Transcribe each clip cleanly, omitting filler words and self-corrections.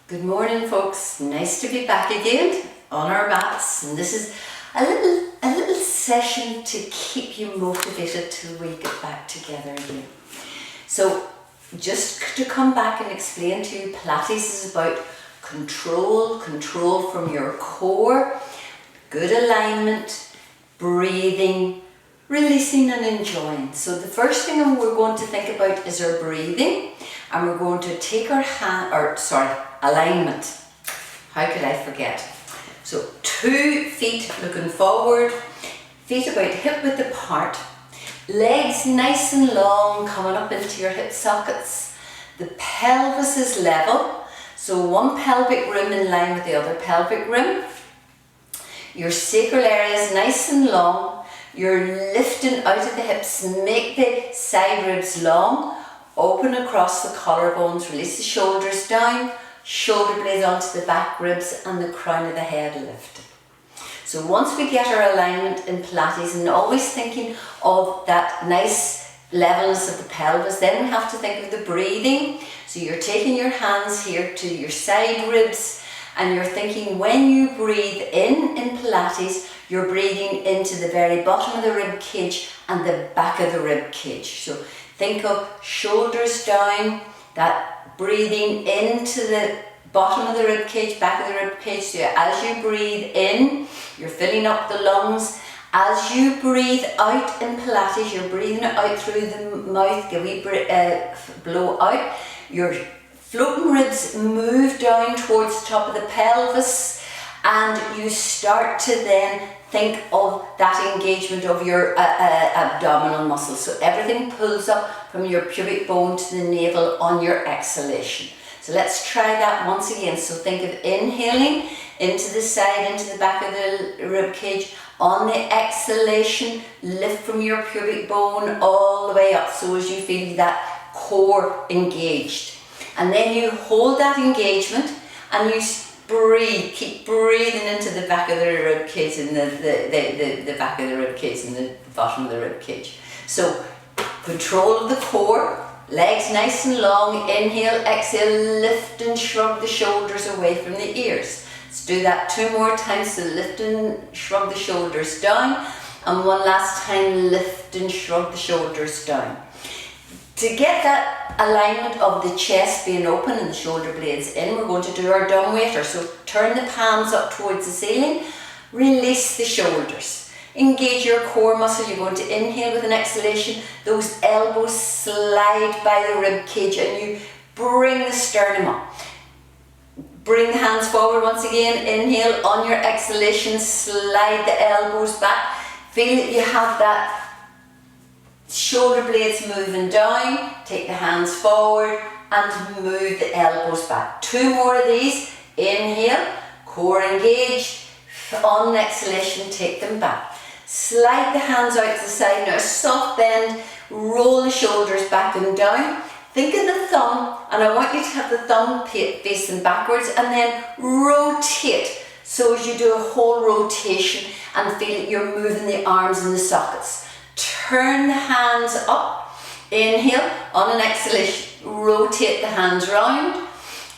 Good morning, folks. Nice to be back again on our mats, and this is a little session to keep you motivated till we get back together again. So just to come back and explain to you, Pilates is about control from your core, good alignment, breathing, releasing and enjoying. So the first thing we're going to think about is our breathing, and we're going to take our alignment. How could I forget? So 2 feet looking forward, feet about hip width apart, legs nice and long coming up into your hip sockets. The pelvis is level, so one pelvic rim in line with the other pelvic rim. Your sacral area is nice and long. You're lifting out of the hips, make the side ribs long, open across the collarbones, release the shoulders down, shoulder blades onto the back ribs and the crown of the head lifted. So once we get our alignment in Pilates, and always thinking of that nice levelness of the pelvis, then we have to think of the breathing. So you're taking your hands here to your side ribs, and you're thinking when you breathe in Pilates, you're breathing into the very bottom of the rib cage and the back of the rib cage. So think of shoulders down, that breathing into the bottom of the rib cage, back of the rib cage. So as you breathe in, you're filling up the lungs. As you breathe out in Pilates, you're breathing it out through the mouth, give a wee blow out. Your floating ribs move down towards the top of the pelvis, and you start to then think of that engagement of your abdominal muscles. So everything pulls up from your pubic bone to the navel on your exhalation. So let's try that once again. So think of inhaling into the side, into the back of the rib cage. On the exhalation, lift from your pubic bone all the way up, so as you feel that core engaged. And then you hold that engagement and you breathe, keep breathing into the back of the rib cage and the back of the rib cage and the bottom of the rib cage. So control of the core, legs nice and long, inhale, exhale, lift and shrug the shoulders away from the ears. Let's do that 2 more times. So lift and shrug the shoulders down, and one last time, lift and shrug the shoulders down. To get that alignment of the chest being open and the shoulder blades in, we're going to do our dumb waiter. So turn the palms up towards the ceiling, release the shoulders. Engage your core muscle. You're going to inhale with an exhalation. Those elbows slide by the rib cage and you bring the sternum up. Bring the hands forward once again. Inhale. On your exhalation, slide the elbows back. Feel that you have that shoulder blades moving down. Take the hands forward and move the elbows back. 2 more of these. Inhale, core engaged. On the exhalation, take them back. Slide the hands out to the side. Now a soft bend, roll the shoulders back and down. Think of the thumb, and I want you to have the thumb facing backwards, and then rotate. So as you do a whole rotation and feel that you're moving the arms in the sockets. Turn the hands up, inhale, on an exhalation, rotate the hands round,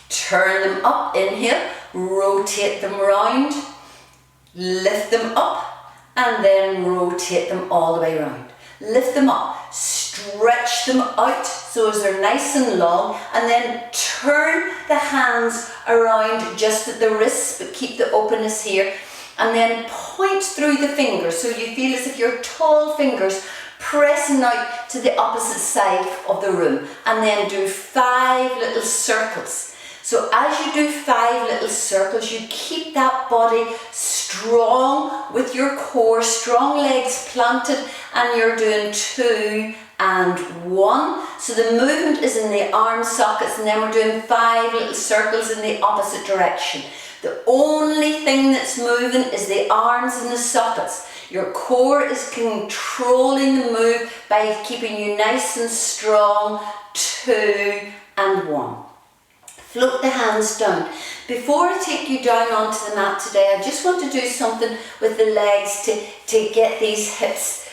turn them up, inhale, rotate them round, lift them up, and then rotate them all the way around. Lift them up, stretch them out so as they're nice and long, and then turn the hands around just at the wrists, but keep the openness here. And then point through the fingers, so you feel as if your tall fingers pressing out to the opposite side of the room. And then do 5 little circles. So as you do 5 little circles, you keep that body strong with your core, strong legs planted, and you're doing 2 and 1. So the movement is in the arm sockets, and then we're doing 5 little circles in the opposite direction. The only thing that's moving is the arms and the sockets. Your core is controlling the move by keeping you nice and strong. 2 and 1. Float the hands down. Before I take you down onto the mat today, I just want to do something with the legs to get these hips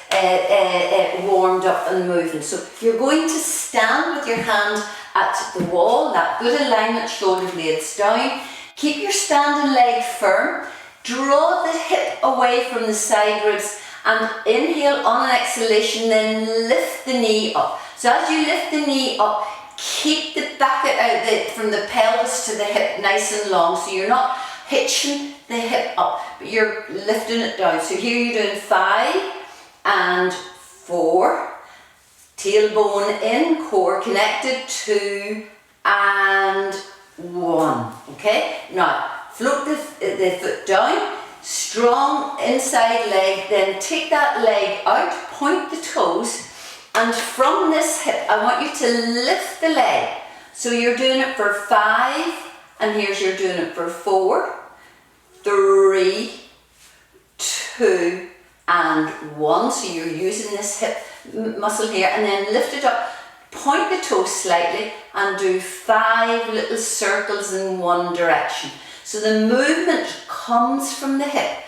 warmed up and moving. So you're going to stand with your hand at the wall, that good alignment, shoulder blades down. Keep your standing leg firm. Draw the hip away from the side ribs and inhale on an exhalation, then lift the knee up. So as you lift the knee up, keep the back from the pelvis to the hip nice and long, so you're not hitching the hip up, but you're lifting it down. So here you're doing 5 and 4, tailbone in, core connected, 2 and 1. Okay, now float the foot down, strong inside leg, then take that leg out, point the toes, and from this hip I want you to lift the leg. So you're doing it for 5, and here's you're doing it for 4, 3, 2 and 1. So you're using this hip muscle here, and then lift it up, point the toes slightly, and do 5 little circles in one direction. So the movement comes from the hip.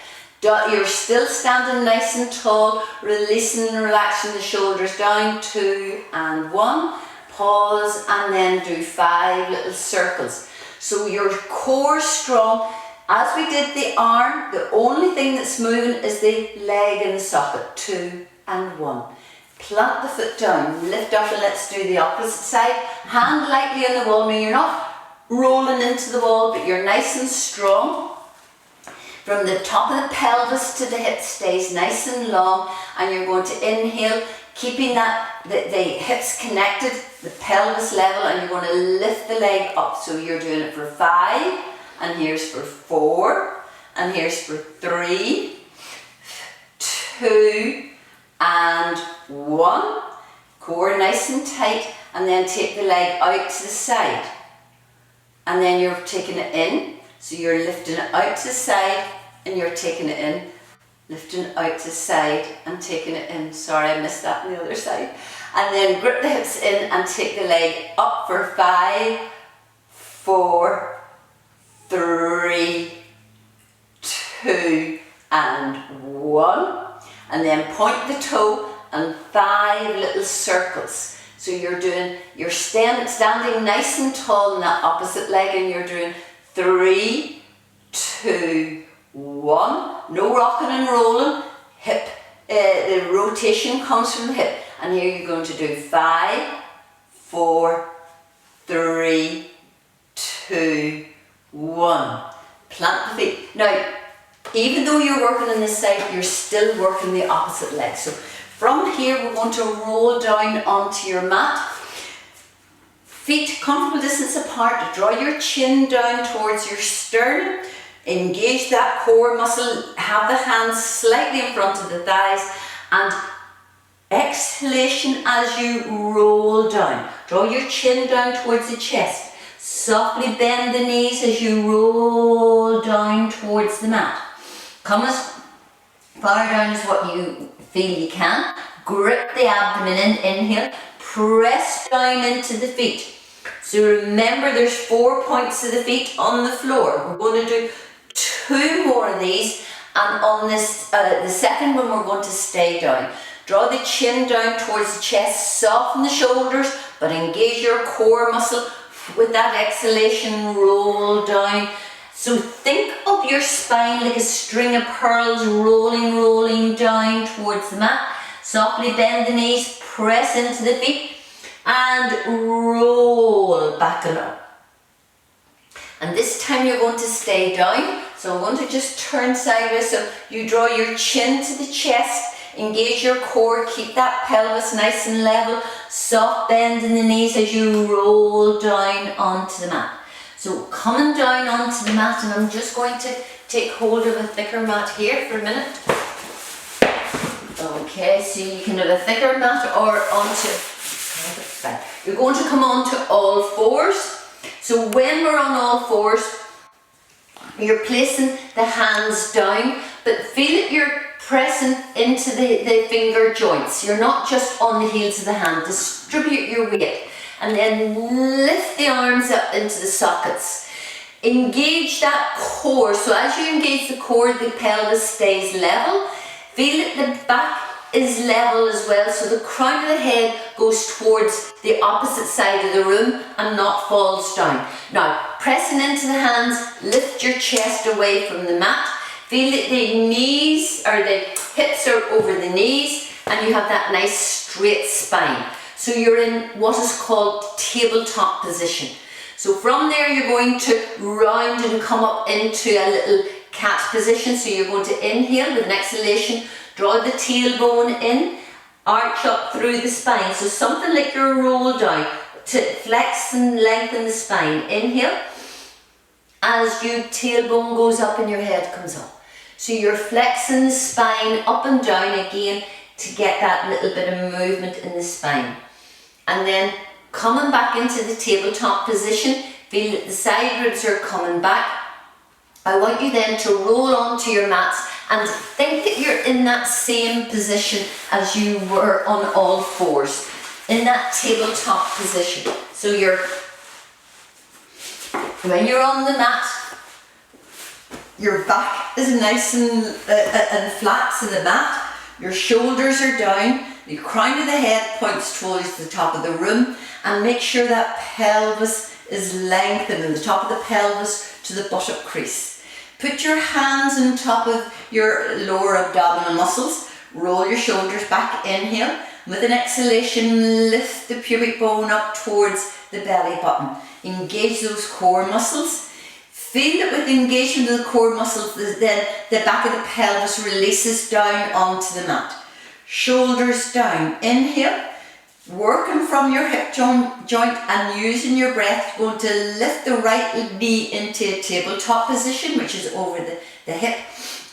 You're still standing nice and tall, releasing and relaxing the shoulders down, 2 and 1. Pause and then do 5 little circles. So your core strong. As we did the arm, the only thing that's moving is the leg in the socket, 2 and 1. Plant the foot down, lift up, and let's do the opposite side. Hand lightly on the wall. Now you're not rolling into the wall, but you're nice and strong. From the top of the pelvis to the hip stays nice and long, and you're going to inhale, keeping the hips connected, the pelvis level, and you're going to lift the leg up. So you're doing it for 5, and here's for 4, and here's for 3, 2 and 1. Core nice and tight, and then take the leg out to the side. And then you're taking it in, so you're lifting it out to the side and you're taking it in, lifting it out to the side and taking it in. Sorry, I missed that on the other side. And then grip the hips in and take the leg up for 5, 4, 3, 2 and 1. And then point the toe and 5 little circles. So you're standing nice and tall in that opposite leg, and you're doing 3, 2, 1. No rocking and rolling. Hip, the rotation comes from the hip. And here you're going to do 5, 4, 3, 2, 1. Plant the feet. Now, even though you're working on this side, you're still working the opposite leg. So from here, we're going to roll down onto your mat. Feet comfortable distance apart. Draw your chin down towards your sternum. Engage that core muscle. Have the hands slightly in front of the thighs. And exhalation as you roll down. Draw your chin down towards the chest. Softly bend the knees as you roll down towards the mat. Come as far down as what you feel you can. Grip the abdomen in, inhale. Press down into the feet. So remember, there's 4 points of the feet on the floor. We're going to do 2 more of these, and on this, the second one, we're going to stay down. Draw the chin down towards the chest, soften the shoulders, but engage your core muscle. With that exhalation, roll down. So think of your spine like a string of pearls rolling down towards the mat. Softly bend the knees, press into the feet, and roll back and up. And this time you're going to stay down. So I'm going to just turn sideways. So you draw your chin to the chest, engage your core, keep that pelvis nice and level, soft bend in the knees as you roll down onto the mat. So coming down onto the mat, and I'm just going to take hold of a thicker mat here for a minute. Okay, so you can have a thicker mat or onto, you're going to come onto all fours. So when we're on all fours, you're placing the hands down, but feel it, you're pressing into the finger joints. You're not just on the heels of the hand. Distribute your weight and then lift the arms up into the sockets. Engage that core. So as you engage the core, the pelvis stays level. Feel it, the back is level as well, so the crown of the head goes towards the opposite side of the room and not falls down. Now, pressing into the hands, lift your chest away from the mat. Feel that the knees or the hips are over the knees and you have that nice straight spine. So you're in what is called tabletop position. So from there you're going to round and come up into a little cat position. So you're going to inhale with an exhalation, draw the tailbone in, arch up through the spine. So something like your roll down to flex and lengthen the spine. Inhale. As your tailbone goes up and your head comes up. So you're flexing the spine up and down again to get that little bit of movement in the spine. And then coming back into the tabletop position, feel that the side ribs are coming back. I want you then to roll onto your mats and think that you're in that same position as you were on all fours, in that tabletop position. So when you're on the mat, your back is nice and flat to the mat, your shoulders are down, the crown of the head points towards the top of the room, and make sure that pelvis is lengthened and the top of the pelvis to the buttock crease. Put your hands on top of your lower abdominal muscles, roll your shoulders back, inhale. With an exhalation, lift the pubic bone up towards the belly button. Engage those core muscles. Feel that with the engagement of the core muscles, then the back of the pelvis releases down onto the mat. Shoulders down. Inhale. Working from your hip joint and using your breath, going to lift the right knee into a tabletop position, which is over the hip.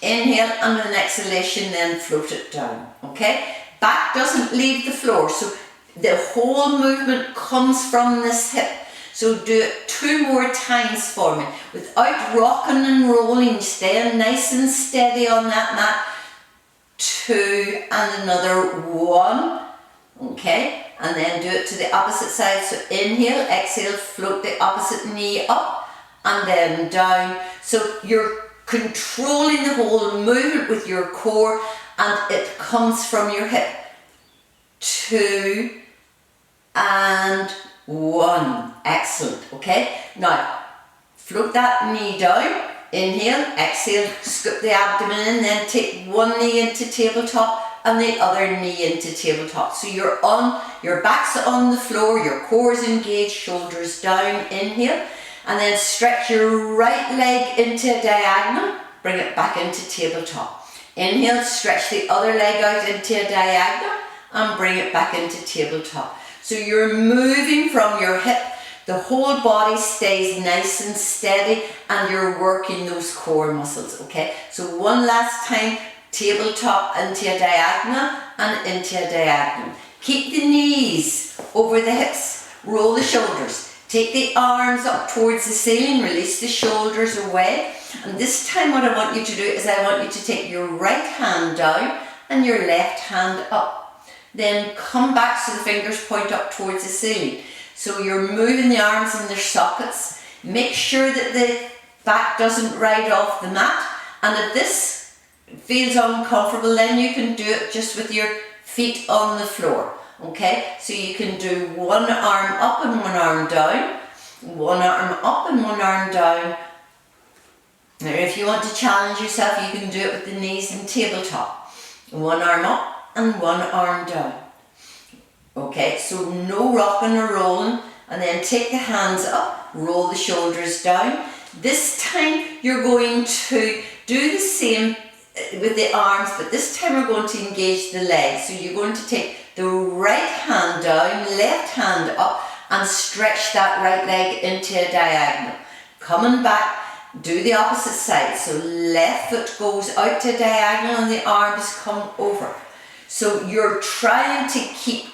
Inhale, and with an exhalation, then float it down. Okay? Back doesn't leave the floor, so the whole movement comes from this hip. So do it 2 more times for me without rocking and rolling, staying nice and steady on that mat. 2 and another 1. Okay, and then do it to the opposite side. So inhale, exhale, float the opposite knee up and then down. So you're controlling the whole movement with your core and it comes from your hip. 2 and 1. Excellent. Okay, now float that knee down. Inhale, exhale, scoop the abdomen in, then take one knee into tabletop and the other knee into tabletop. So your back's on the floor, your core's engaged, shoulders down. Inhale, and then stretch your right leg into a diagonal, bring it back into tabletop. Inhale, stretch the other leg out into a diagonal and bring it back into tabletop. So you're moving from your hip, the whole body stays nice and steady and you're working those core muscles, okay? So one last time, tabletop into a diagonal and into a diagonal. Keep the knees over the hips, roll the shoulders, take the arms up towards the ceiling, release the shoulders away. And this time what I want you to do is I want you to take your right hand down and your left hand up. Then come back so the fingers point up towards the ceiling. So you're moving the arms in their sockets. Make sure that the back doesn't ride off the mat. And if this feels uncomfortable, then you can do it just with your feet on the floor. Okay, so you can do one arm up and one arm down, one arm up and one arm down. Now if you want to challenge yourself, you can do it with the knees in tabletop. One arm up and one arm down. Okay, so no rocking or rolling, and then take the hands up, roll the shoulders down. This time you're going to do the same with the arms, but this time we're going to engage the legs. So you're going to take the right hand down, left hand up, and stretch that right leg into a diagonal. Coming back, do the opposite side. So left foot goes out to diagonal and the arms come over. So you're trying to keep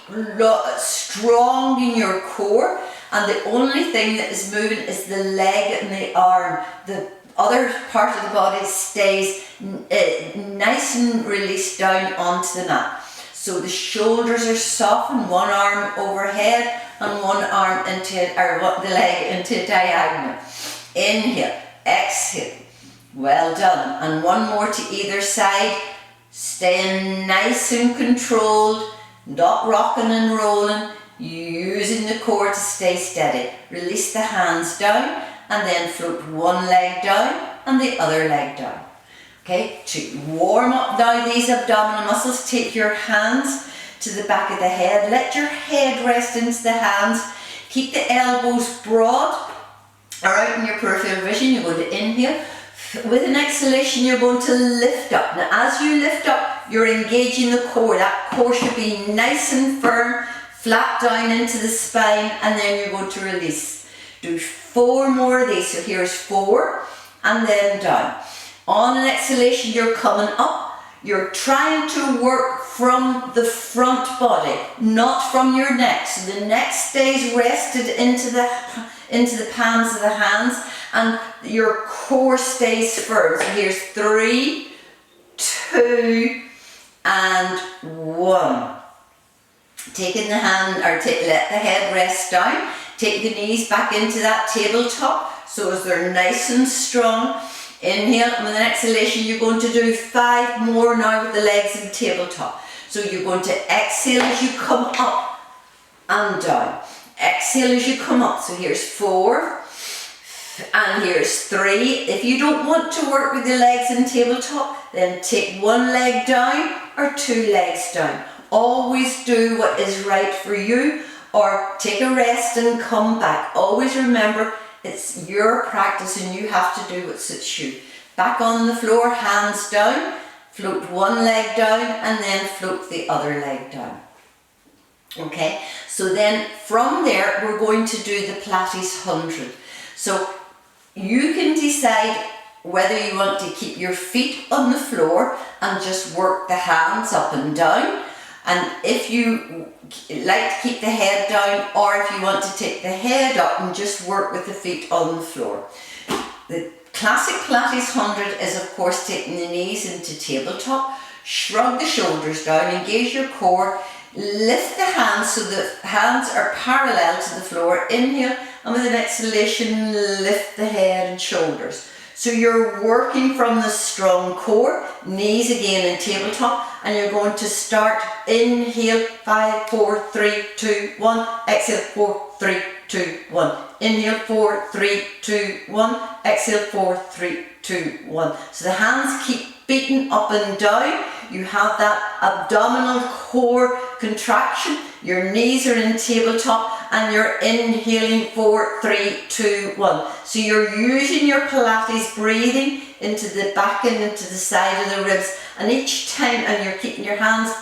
strong in your core, and the only thing that is moving is the leg and the arm. The other part of the body stays nice and released down onto the mat. So the shoulders are softened, one arm overhead and one arm into, or the leg into a diagonal. Inhale, exhale. Well done. And one more to either side. Staying nice and controlled, not rocking and rolling, using the core to stay steady. Release the hands down and then float one leg down and the other leg down. Okay, to warm up now these abdominal muscles, take your hands to the back of the head. Let your head rest into the hands. Keep the elbows broad or out in your peripheral vision. You're going to inhale. With an exhalation, you're going to lift up. Now, as you lift up, you're engaging the core. That core should be nice and firm, flat down into the spine, and then you're going to release. Do 4 more of these. So here's 4, and then down. On an exhalation, you're coming up. You're trying to work from the front body, not from your neck. So the neck stays rested into the palms of the hands, and your core stays firm. So here's 3, 2, and 1. Taking the hand, or let the head rest down. Take the knees back into that tabletop so as they're nice and strong. Inhale, and with an exhalation, you're going to do 5 more now with the legs in tabletop. So you're going to exhale as you come up and down. Exhale as you come up. So here's 4, and here's 3. If you don't want to work with the legs in tabletop, then take 1 leg down or 2 legs down. Always do what is right for you, or take a rest and come back. Always remember, it's your practice and you have to do what suits you. Back on the floor, hands down, float 1 leg down and then float the other leg down. Okay, so then from there we're going to do the Pilates 100. So you can decide whether you want to keep your feet on the floor and just work the hands up and down, and if you like to keep the head down, or if you want to take the head up and just work with the feet on the floor. The classic Pilates 100 is of course taking the knees into tabletop, shrug the shoulders down, engage your core, lift the hands so the hands are parallel to the floor. Inhale, and with an exhalation, lift the head and shoulders. So you're working from the strong core, knees again in tabletop, and you're going to start. Inhale, 5, 4, 3, 2, 1. Exhale, 4, 3, 2, 1. Inhale, 4, 3, 2, 1. Exhale, 4, 3, 2, 1. So the hands keep beating up and down. You have that abdominal core contraction. Your knees are in tabletop and you're inhaling 4, 3, 2, 1. So you're using your Pilates breathing into the back and into the side of the ribs, and each time, and you're keeping your hands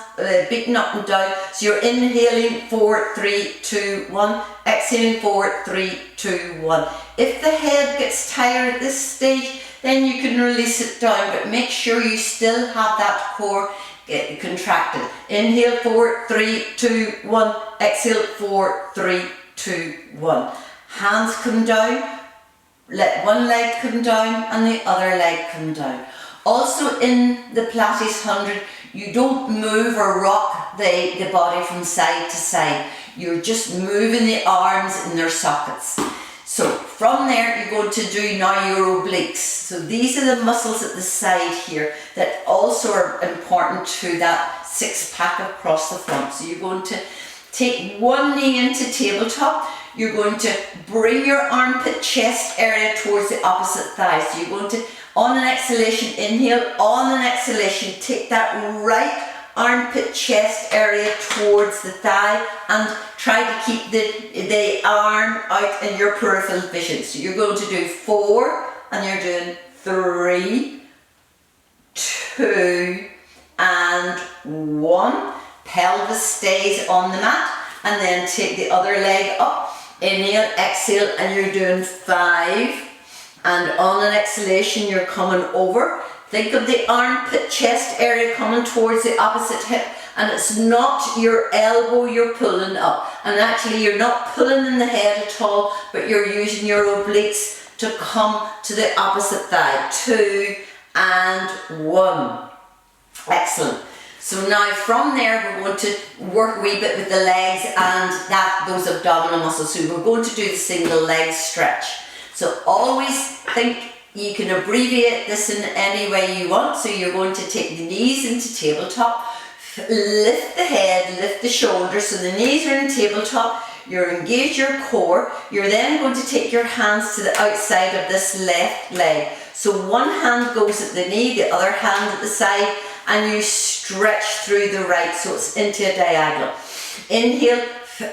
beating up and down. So you're inhaling 4, 3, 2, 1, exhaling 4, 3, 2, 1. If the head gets tired at this stage, then you can release it down, but make sure you still have that core contracted. Inhale, 4, 3, 2, 1. Exhale, 4, 3, 2, 1. Hands come down. Let one leg come down and the other leg come down. Also in the Pilates 100, you don't move or rock the body from side to side. You're just moving the arms in their sockets. So from there, you're going to do now your obliques. So these are the muscles at the side here that also are important to that 6-pack across the front. So you're going to take one knee into tabletop. You're going to bring your armpit chest area towards the opposite thigh. So you're going to, on an exhalation, inhale. On an exhalation, take that right armpit chest area towards the thigh and try to keep the arm out in your peripheral vision. So you're going to do 4 and you're doing 3, 2 and 1. Pelvis stays on the mat, and then take the other leg up. Inhale, exhale, and you're doing 5, and on an exhalation you're coming over. Think of the armpit chest area coming towards the opposite hip, and it's not your elbow you're pulling up, and actually you're not pulling in the head at all, but you're using your obliques to come to the opposite thigh. 2 and 1. Excellent. So now from there we're going to work a wee bit with the legs and those abdominal muscles. So we're going to do the single leg stretch. So always think You can abbreviate this in any way you want. So you're going to take the knees into tabletop, lift the head, lift the shoulders. So the knees are in tabletop. You're engaged your core. You're then going to take your hands to the outside of this left leg. So one hand goes at the knee, the other hand at the side, and you stretch through the right, so it's into a diagonal. Inhale,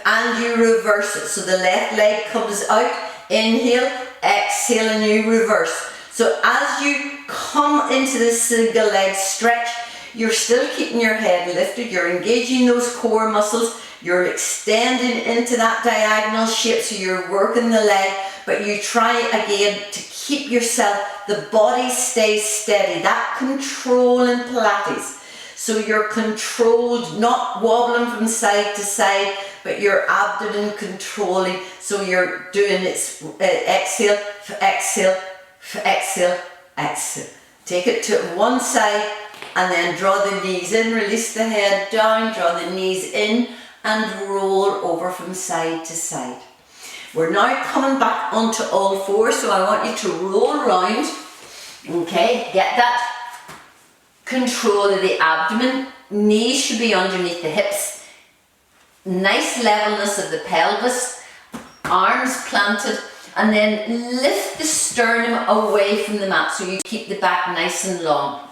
and you reverse it. So the left leg comes out, inhale, exhale, and you reverse. So as you come into this single leg stretch, you're still keeping your head lifted, you're engaging those core muscles, you're extending into that diagonal shape, so you're working the leg, but you try again to keep yourself, the body stays steady, that control in Pilates. So you're controlled, not wobbling from side to side, but your abdomen controlling. So you're doing it, exhale, exhale, exhale, exhale. Take it to one side and then draw the knees in, release the head down, draw the knees in and roll over from side to side. We're now coming back onto all fours, so I want you to roll around, okay, get that control of the abdomen, knees should be underneath the hips, nice levelness of the pelvis, arms planted, and then lift the sternum away from the mat so you keep the back nice and long.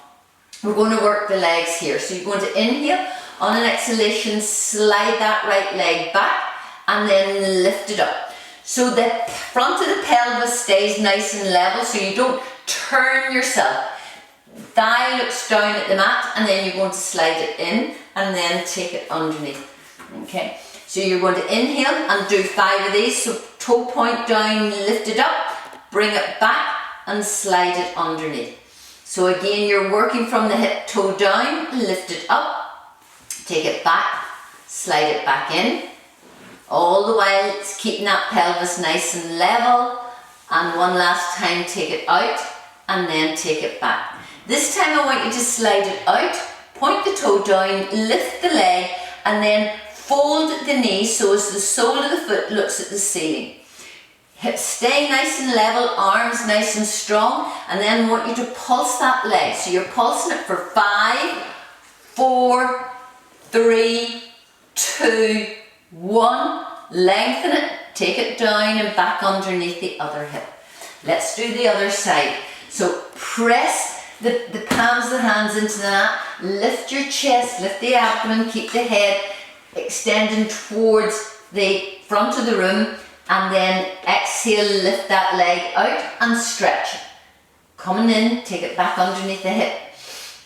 We're going to work the legs here, so you're going to inhale, on an exhalation slide that right leg back and then lift it up. So the front of the pelvis stays nice and level, so you don't turn yourself. Thigh looks down at the mat, and then you're going to slide it in and then take it underneath. Okay, so you're going to inhale and do 5 of these. So toe point down, lift it up, bring it back and slide it underneath. So again, you're working from the hip, toe down, lift it up, take it back, slide it back in. All the while it's keeping that pelvis nice and level. And one last time, take it out and then take it back. This time I want you to slide it out, point the toe down, lift the leg, and then fold the knee so as the sole of the foot looks at the ceiling. Hips stay nice and level, arms nice and strong, and then I want you to pulse that leg. So you're pulsing it for 5, 4, 3, 2, 1. Lengthen it, take it down and back underneath the other hip. Let's do the other side. So press the palms of the hands into the mat, lift your chest, lift the abdomen, keep the head extending towards the front of the room, and then exhale, lift that leg out and stretch it. Coming in, take it back underneath the hip.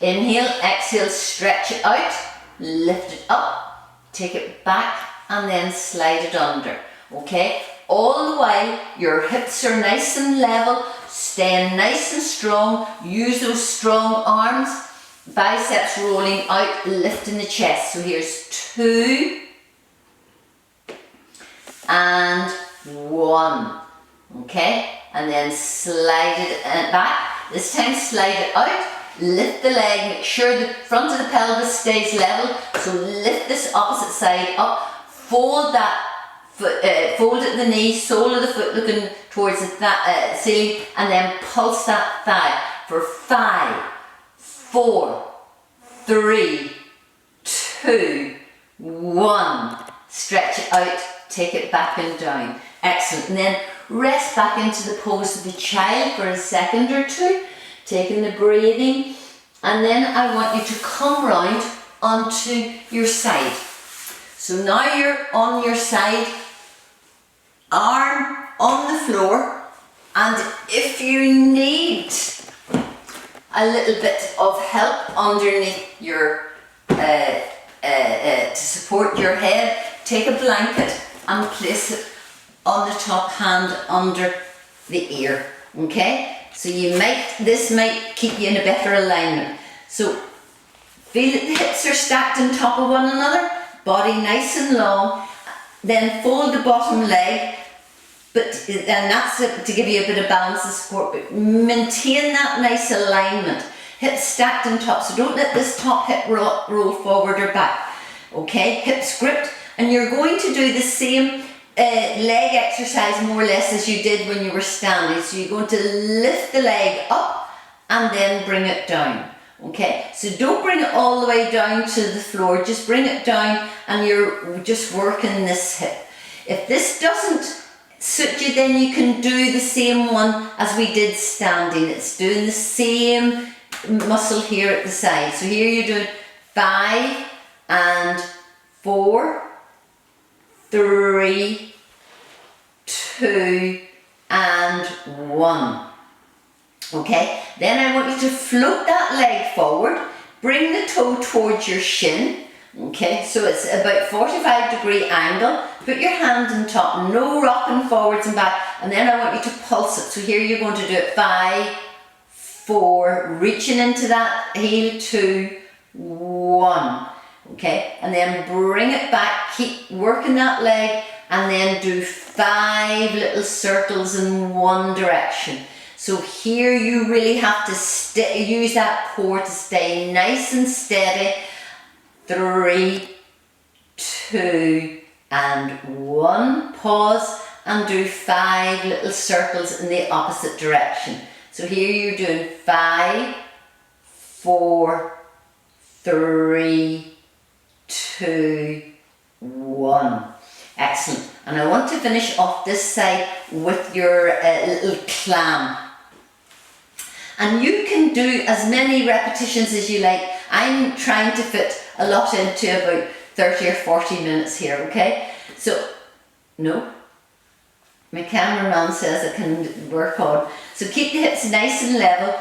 Inhale, exhale, stretch it out, lift it up, take it back and then slide it under. Okay, all the while your hips are nice and level, staying nice and strong. Use those strong arms, biceps rolling out, lifting the chest. So here's 2 and 1. Okay, and then slide it back. This time slide it out, lift the leg, make sure the front of the pelvis stays level. So lift this opposite side up, fold that foot, fold at the knee, sole of the foot looking towards the ceiling, and then pulse that thigh for 5, 4, 3, 2, 1. Stretch it out, take it back and down. Excellent. And then rest back into the pose of the child for a second or two, taking the breathing, and then I want you to come round onto your side. So now you're on your side, arm on the floor, and if you need a little bit of help underneath your, to support your head, take a blanket and place it on the top hand under the ear, okay? So this might keep you in a better alignment. So feel that the hips are stacked on top of one another, body nice and long, then fold the bottom leg, and that's it, to give you a bit of balance and support, but maintain that nice alignment. Hips stacked on top, so don't let this top hip roll forward or back. Okay, hips gripped, and you're going to do the same leg exercise more or less as you did when you were standing. So you're going to lift the leg up and then bring it down. Okay, so don't bring it all the way down to the floor, just bring it down and you're just working this hip. If this doesn't suit you, then you can do the same one as we did standing. It's doing the same muscle here at the side. So here you're doing 5 and 4, 3, 2 and 1. Okay, then I want you to float that leg forward, bring the toe towards your shin. Okay, so it's about 45-degree angle. Put your hand on top, no rocking forwards and back, and then I want you to pulse it. So here you're going to do it 5, 4, reaching into that heel, 2, 1. Okay, and then bring it back, keep working that leg, and then do 5 little circles in one direction. So here you really have to use that core to stay nice and steady. 3, 2 and 1. Pause and do 5 little circles in the opposite direction. So here you're doing 5, 4, 3, 2, 1. Excellent. And I want to finish off this side with your little clam. And you can do as many repetitions as you like. I'm trying to fit a lot into about 30 or 40 minutes here, okay? So, no, my cameraman says I can work on. So keep the hips nice and level.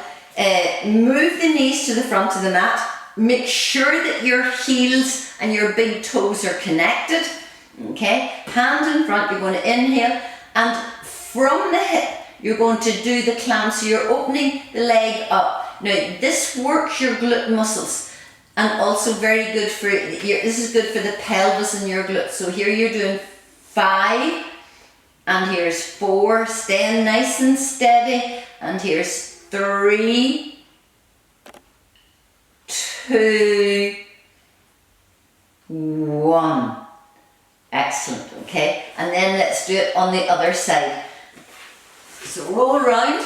Move the knees to the front of the mat. Make sure that your heels and your big toes are connected, okay? Hand in front, you're going to inhale, and from the hip, you're going to do the clam, so you're opening the leg up. Now, this works your glute muscles and also very good for this is good for the pelvis and your glutes. So here you're doing 5, and here's 4, staying nice and steady, and here's 3, 2, 1. Excellent, okay? And then let's do it on the other side. So roll around.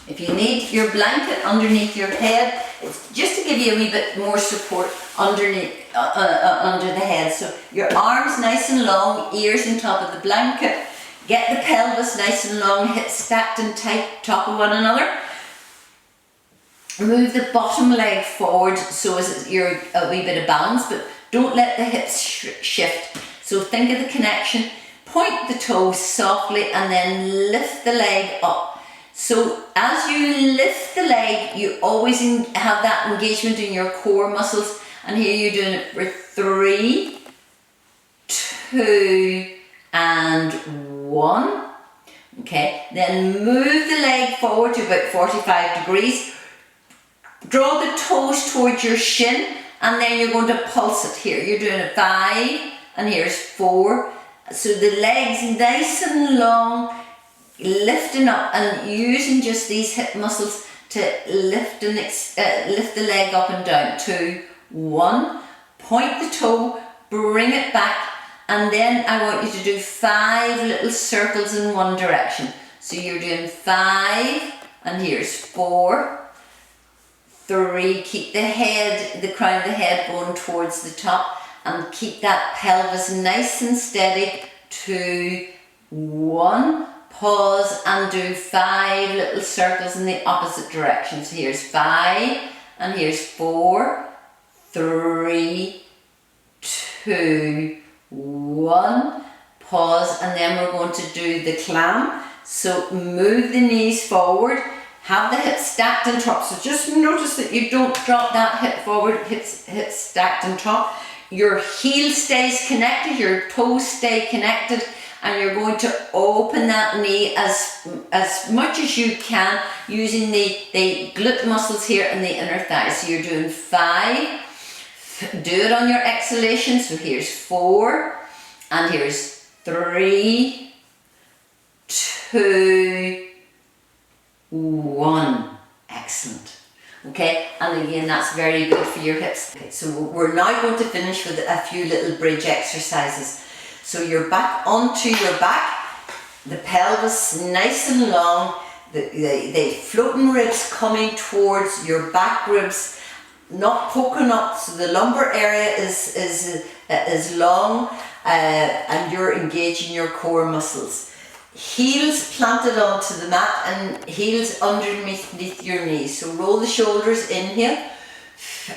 If you need your blanket underneath your head, it's just to give you a wee bit more support underneath, under the head. So your arms nice and long, ears on top of the blanket. Get the pelvis nice and long, hips stacked and tight, top of one another. Move the bottom leg forward so as you're a wee bit of balance, but don't let the hips shift. So think of the connection. Point the toes softly and then lift the leg up. So as you lift the leg, you always have that engagement in your core muscles. And here you're doing it for 3, 2 and 1. Okay, then move the leg forward to about 45 degrees. Draw the toes towards your shin, and then you're going to pulse it here. You're doing it 5, and here's 4. So the legs nice and long, lifting up and using just these hip muscles to lift and lift the leg up and down. 2, 1. Point the toe, bring it back, and then I want you to do 5 little circles in one direction. So you're doing 5, and here's 4, 3. Keep the head, the crown of the head going towards the top, and keep that pelvis nice and steady. 2, 1. Pause and do 5 little circles in the opposite direction. So here's 5, and here's 4, 3, 2, 1. Pause, and then we're going to do the clam. So move the knees forward. Have the hips stacked on top. So just notice that you don't drop that hip forward, hips stacked on top. Your heel stays connected, your toes stay connected, and you're going to open that knee as much as you can using the glute muscles here and the inner thighs. So you're doing 5. Do it on your exhalation. So here's 4, and here's 3, 2, 1. Excellent. Okay, and again, that's very good for your hips. Okay, so we're now going to finish with a few little bridge exercises. So you're back onto your back, the pelvis nice and long, the floating ribs coming towards your back ribs, not poking up, so the lumbar area is long, and you're engaging your core muscles. Heels planted onto the mat and heels underneath your knees. So roll the shoulders in here,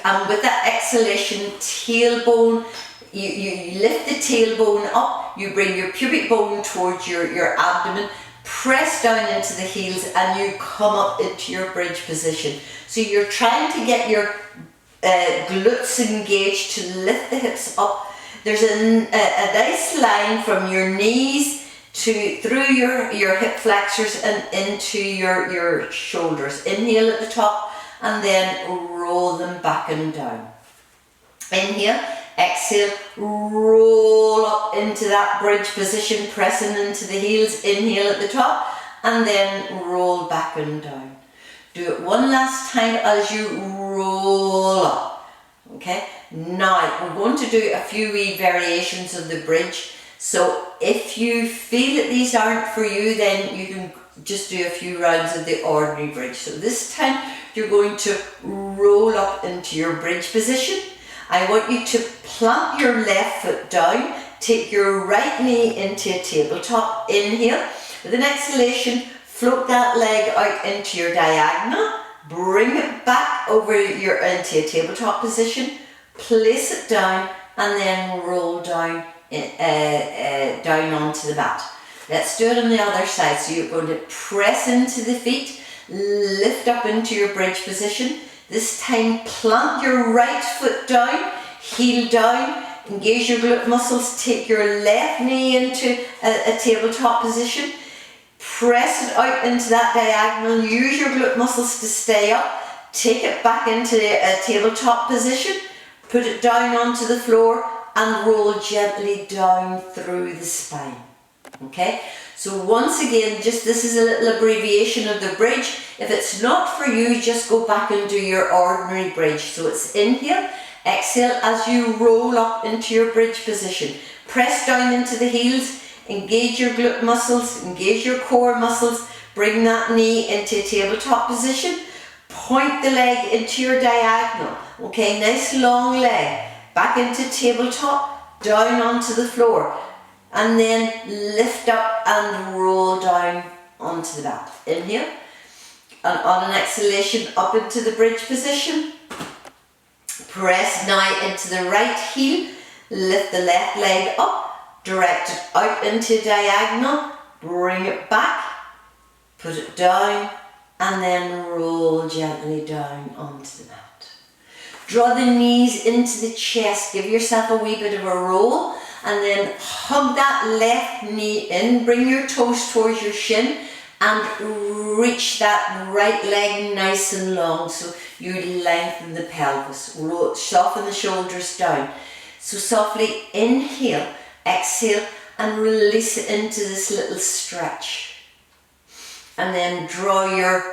and with that exhalation, tailbone, you lift the tailbone up, you bring your pubic bone towards your abdomen, press down into the heels, and you come up into your bridge position. So you're trying to get your glutes engaged to lift the hips up. There's a nice line from your knees through your hip flexors and into your shoulders. Inhale at the top and then roll them back and down. Inhale, exhale, roll up into that bridge position, pressing into the heels. Inhale at the top and then roll back and down. Do it one last time as you roll up. Okay, now we're going to do a few wee variations of the bridge. So if you feel that these aren't for you, then you can just do a few rounds of the ordinary bridge. So this time you're going to roll up into your bridge position. I want you to plant your left foot down, take your right knee into a tabletop. Inhale, with an exhalation, float that leg out into your diagonal, bring it back over into a tabletop position, place it down, and then roll down onto the mat. Let's do it on the other side. So you're going to press into the feet, lift up into your bridge position. This time plant your right foot down, heel down, engage your glute muscles, take your left knee into a tabletop position, press it out into that diagonal, use your glute muscles to stay up, take it back into a tabletop position, put it down onto the floor and roll gently down through the spine. Okay, so once again, just this is a little abbreviation of the bridge. If it's not for you, just go back and do your ordinary bridge. So it's inhale, exhale as you roll up into your bridge position. Press down into the heels, engage your glute muscles, engage your core muscles, bring that knee into a tabletop position, point the leg into your diagonal. Okay, nice long leg, back into tabletop, down onto the floor. And then lift up and roll down onto the mat. Inhale, and on an exhalation up into the bridge position. Press now into the right heel, lift the left leg up, direct it out into diagonal, bring it back, put it down, and then roll gently down onto the mat. Draw the knees into the chest, give yourself a wee bit of a roll, and then hug that left knee in, bring your toes towards your shin and reach that right leg nice and long so you lengthen the pelvis. Soften the shoulders down. So softly inhale, exhale and release it into this little stretch. And then draw your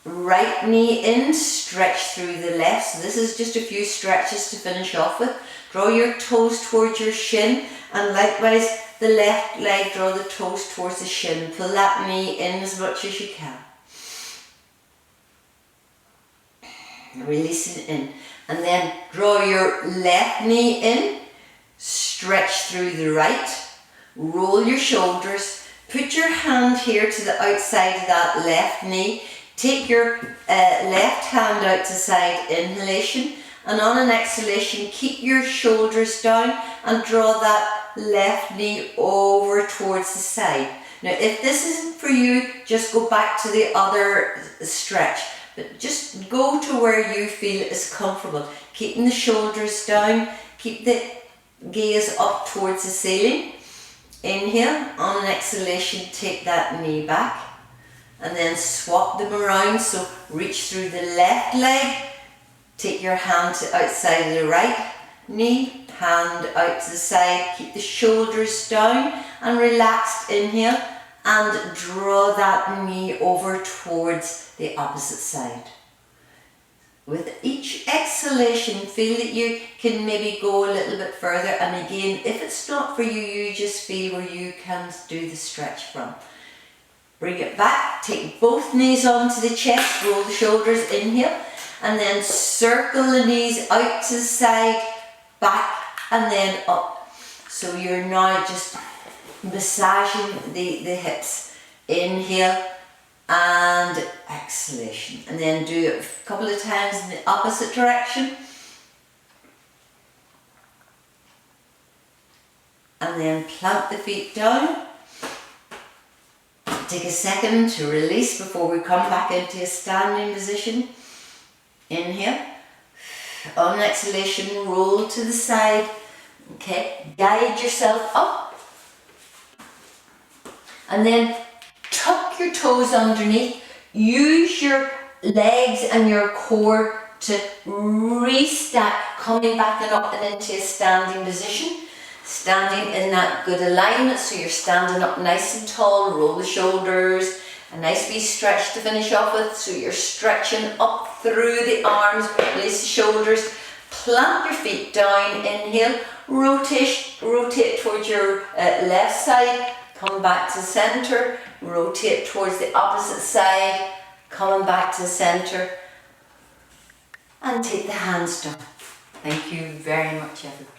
right knee in, stretch through the left. So this is just a few stretches to finish off with. Draw your toes towards your shin, and likewise the left leg, draw the toes towards the shin. Pull that knee in as much as you can. Release it in. And then draw your left knee in, stretch through the right, roll your shoulders, put your hand here to the outside of that left knee, take your left hand out to side, inhalation, and on an exhalation, keep your shoulders down and draw that left knee over towards the side. Now, if this isn't for you, just go back to the other stretch, but just go to where you feel is comfortable. Keeping the shoulders down, keep the gaze up towards the ceiling. Inhale, on an exhalation, take that knee back, and then swap them around. So reach through the left leg, take your hand to outside of the right knee, hand out to the side, keep the shoulders down and relaxed. Inhale and draw that knee over towards the opposite side. With each exhalation, feel that you can maybe go a little bit further, and again, if it's not for you, you just feel where you can do the stretch from. Bring it back, take both knees onto the chest, roll the shoulders, inhale, and then circle the knees out to the side, back, and then up. So you're now just massaging the hips. Inhale and exhalation, and then do it a couple of times in the opposite direction, and then plant the feet down. Take a second to release before we come back into a standing position. Inhale, on exhalation, roll to the side. Okay, guide yourself up, and then tuck your toes underneath. Use your legs and your core to restack, coming back and up and into a standing position. Standing in that good alignment, so you're standing up nice and tall. Roll the shoulders, a nice wee stretch to finish off with, so you're stretching up through the arms. Release the shoulders, plant your feet down. Inhale, rotate towards your left side, come back to center, rotate towards the opposite side, coming back to the center, and take the hands down. Thank you very much, everybody.